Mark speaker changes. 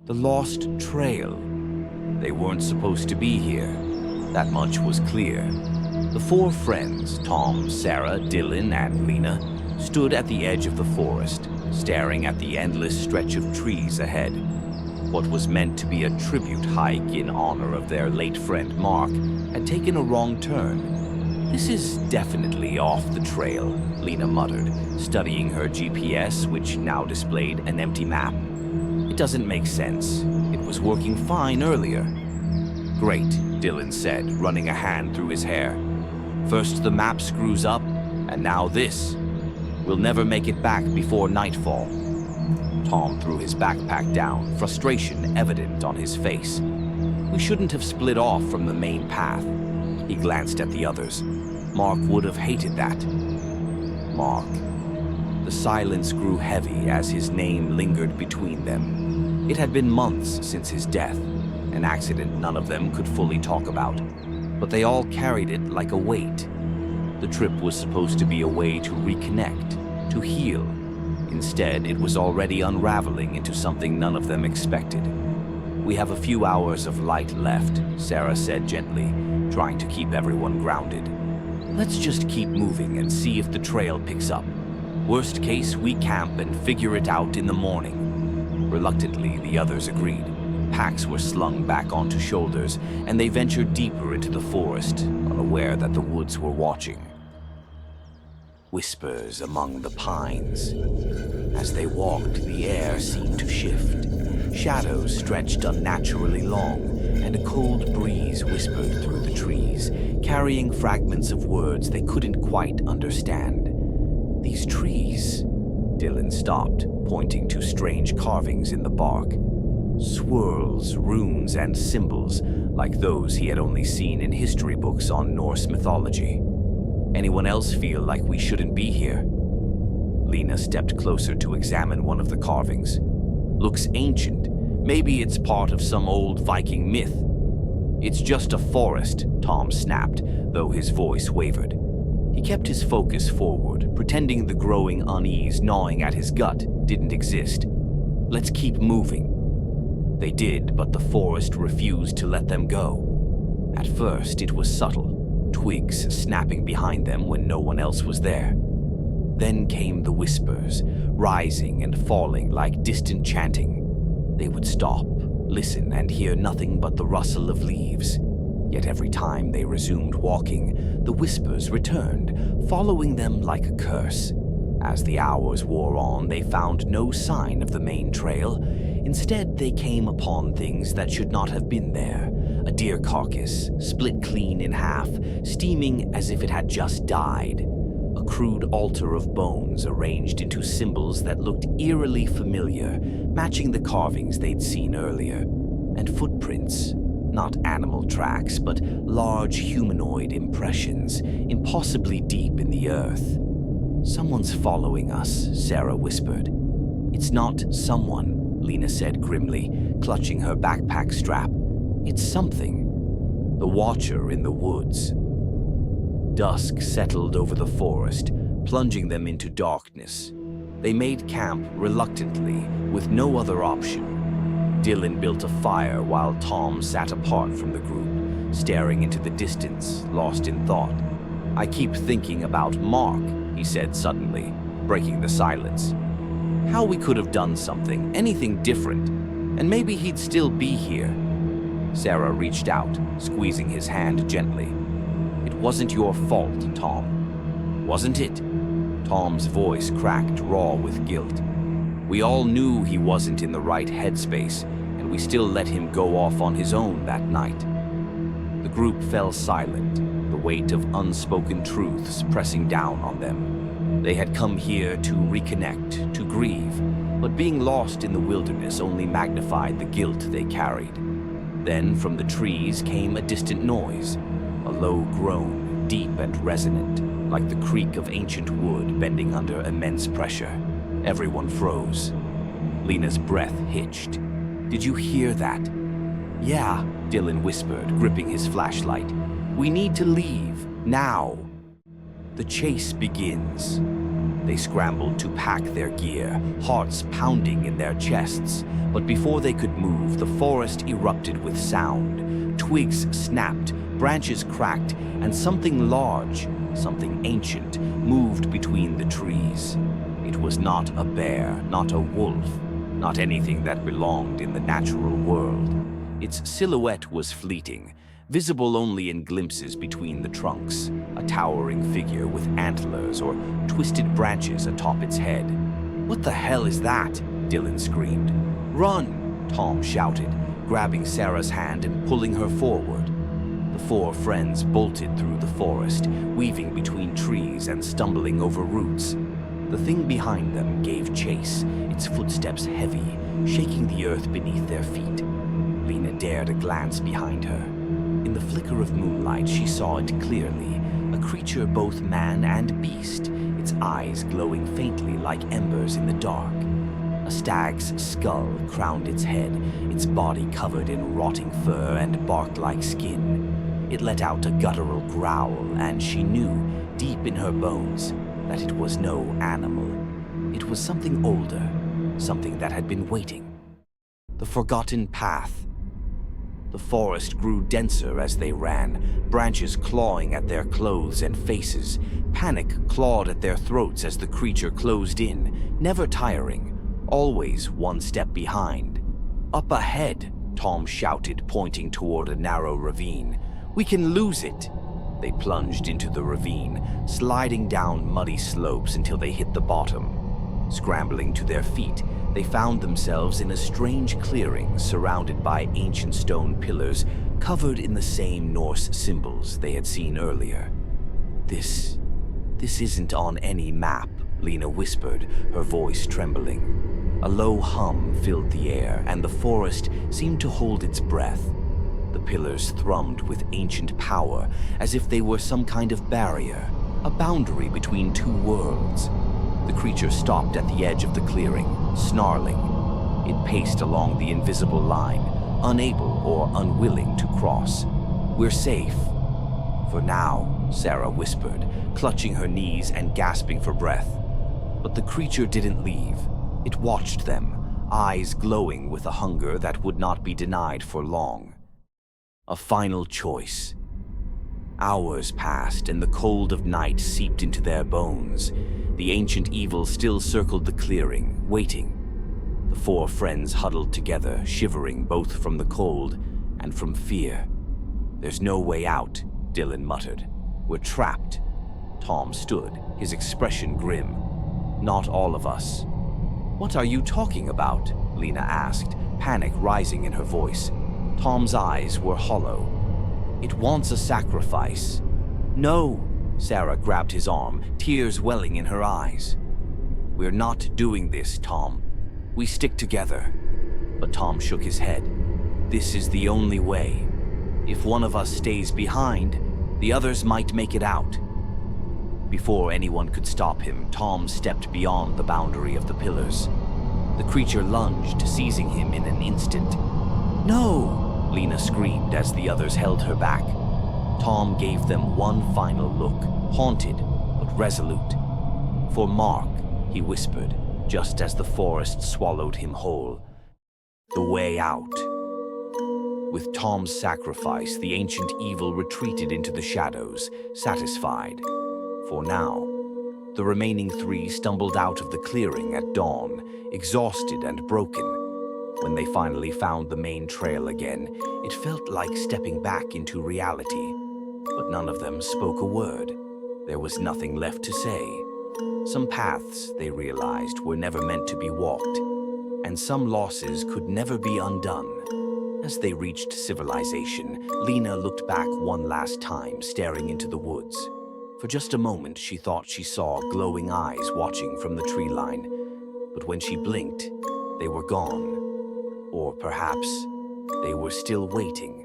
Speaker 1: The lost trail. They weren't supposed to be here. That much was clear. The four friends, Tom, Sarah, Dylan, and Lena, stood at the edge of the forest, staring at the endless stretch of trees ahead. What was meant to be a tribute hike in honor of their late friend Mark had taken a wrong turn. "This is definitely off the trail," Lena muttered, studying her GPS, which now displayed an empty map. "It doesn't make sense. It was working fine earlier." "Great," Dylan said, running a hand through his hair. "First the map screws up, and now this. We'll never make it back before nightfall." Tom threw his backpack down, frustration evident on his face. "We shouldn't have split off from the main path." He glanced at the others. Mark would have hated that. Mark. The silence grew heavy as his name lingered between them. It had been months since his death, an accident none of them could fully talk about, but they all carried it like a weight. The trip was supposed to be a way to reconnect, to heal. Instead, it was already unraveling into something none of them expected. "We have a few hours of light left," Sarah said gently, trying to keep everyone grounded. "Let's just keep moving and see if the trail picks up. Worst case, we camp and figure it out in the morning." Reluctantly, the others agreed. Packs were slung back onto shoulders, and they ventured deeper into the forest, unaware that the woods were watching. Whispers among the pines. As they walked, the air seemed to shift. Shadows stretched unnaturally long, and a cold breeze whispered through the trees, carrying fragments of words they couldn't quite understand. "These trees..." Dylan stopped, pointing to strange carvings in the bark. Swirls, runes, and symbols, like those he had only seen in history books on Norse mythology. "Anyone else feel like we shouldn't be here?" Lena stepped closer to examine one of the carvings. "Looks ancient. Maybe it's part of some old Viking myth." "It's just a forest," Tom snapped, though his voice wavered. He kept his focus forward, pretending the growing unease gnawing at his gut didn't exist. "Let's keep moving." They did, but the forest refused to let them go. At first, it was subtle, twigs snapping behind them when no one else was there. Then came the whispers, rising and falling like distant chanting. They would stop, listen, and hear nothing but the rustle of leaves. Yet every time they resumed walking, the whispers returned, following them like a curse. As the hours wore on, they found no sign of the main trail. Instead, they came upon things that should not have been there. A deer carcass, split clean in half, steaming as if it had just died. A crude altar of bones arranged into symbols that looked eerily familiar, matching the carvings they'd seen earlier. And footprints. Not animal tracks, but large humanoid impressions, impossibly deep in the earth. "Someone's following us," Sarah whispered. "It's not someone," Lena said grimly, clutching her backpack strap. "It's something. The Watcher in the woods." Dusk settled over the forest, plunging them into darkness. They made camp reluctantly, with no other option. Dylan built a fire while Tom sat apart from the group, staring into the distance, lost in thought. "I keep thinking about Mark," he said suddenly, breaking the silence. "How we could have done something, anything different, and maybe he'd still be here." Sarah reached out, squeezing his hand gently. "It wasn't your fault, Tom." "Wasn't it?" Tom's voice cracked raw with guilt. "We all knew he wasn't in the right headspace, and we still let him go off on his own that night." The group fell silent, the weight of unspoken truths pressing down on them. They had come here to reconnect, to grieve, but being lost in the wilderness only magnified the guilt they carried. Then from the trees came a distant noise, a low groan, deep and resonant, like the creak of ancient wood bending under immense pressure. Everyone froze. Lena's breath hitched. "Did you hear that?" "Yeah," Dylan whispered, gripping his flashlight. "We need to leave, now." The chase begins. They scrambled to pack their gear, hearts pounding in their chests. But before they could move, the forest erupted with sound. Twigs snapped, branches cracked, and something large, something ancient, moved between the trees. It was not a bear, not a wolf, not anything that belonged in the natural world. Its silhouette was fleeting, visible only in glimpses between the trunks, a towering figure with antlers or twisted branches atop its head. "What the hell is that?" Dylan screamed. "Run!" Tom shouted, grabbing Sarah's hand and pulling her forward. The four friends bolted through the forest, weaving between trees and stumbling over roots. The thing behind them gave chase, its footsteps heavy, shaking the earth beneath their feet. Lena dared a glance behind her. In the flicker of moonlight, she saw it clearly, a creature both man and beast, its eyes glowing faintly like embers in the dark. A stag's skull crowned its head, its body covered in rotting fur and bark-like skin. It let out a guttural growl, and she knew, deep in her bones, that it was no animal. It was something older, something that had been waiting. The forgotten path. The forest grew denser as they ran, branches clawing at their clothes and faces. Panic clawed at their throats as the creature closed in, never tiring, always one step behind. "Up ahead," Tom shouted, pointing toward a narrow ravine. "We can lose it." They plunged into the ravine, sliding down muddy slopes until they hit the bottom. Scrambling to their feet, they found themselves in a strange clearing surrounded by ancient stone pillars covered in the same Norse symbols they had seen earlier. This isn't on any map," Lena whispered, her voice trembling. A low hum filled the air, and the forest seemed to hold its breath. The pillars thrummed with ancient power, as if they were some kind of barrier, a boundary between two worlds. The creature stopped at the edge of the clearing, snarling. It paced along the invisible line, unable or unwilling to cross. "We're safe. For now," Sarah whispered, clutching her knees and gasping for breath. But the creature didn't leave. It watched them, eyes glowing with a hunger that would not be denied for long. A final choice. Hours passed, and the cold of night seeped into their bones. The ancient evil still circled the clearing, waiting. The four friends huddled together, shivering both from the cold and from fear. "There's no way out," Dylan muttered. "We're trapped." Tom stood, his expression grim. "Not all of us." "What are you talking about?" Lena asked, panic rising in her voice. Tom's eyes were hollow. "It wants a sacrifice." "No!" Sarah grabbed his arm, tears welling in her eyes. "We're not doing this, Tom. We stick together." But Tom shook his head. "This is the only way. If one of us stays behind, the others might make it out." Before anyone could stop him, Tom stepped beyond the boundary of the pillars. The creature lunged, seizing him in an instant. "No!" Lena screamed as the others held her back. Tom gave them one final look, haunted but resolute. "For Mark," he whispered, just as the forest swallowed him whole. "The way out." With Tom's sacrifice, the ancient evil retreated into the shadows, satisfied. For now. The remaining three stumbled out of the clearing at dawn, exhausted and broken. When they finally found the main trail again, it felt like stepping back into reality. But none of them spoke a word. There was nothing left to say. Some paths, they realized, were never meant to be walked, and some losses could never be undone. As they reached civilization, Lena looked back one last time, staring into the woods. For just a moment, she thought she saw glowing eyes watching from the tree line. But when she blinked, they were gone. Or perhaps they were still waiting.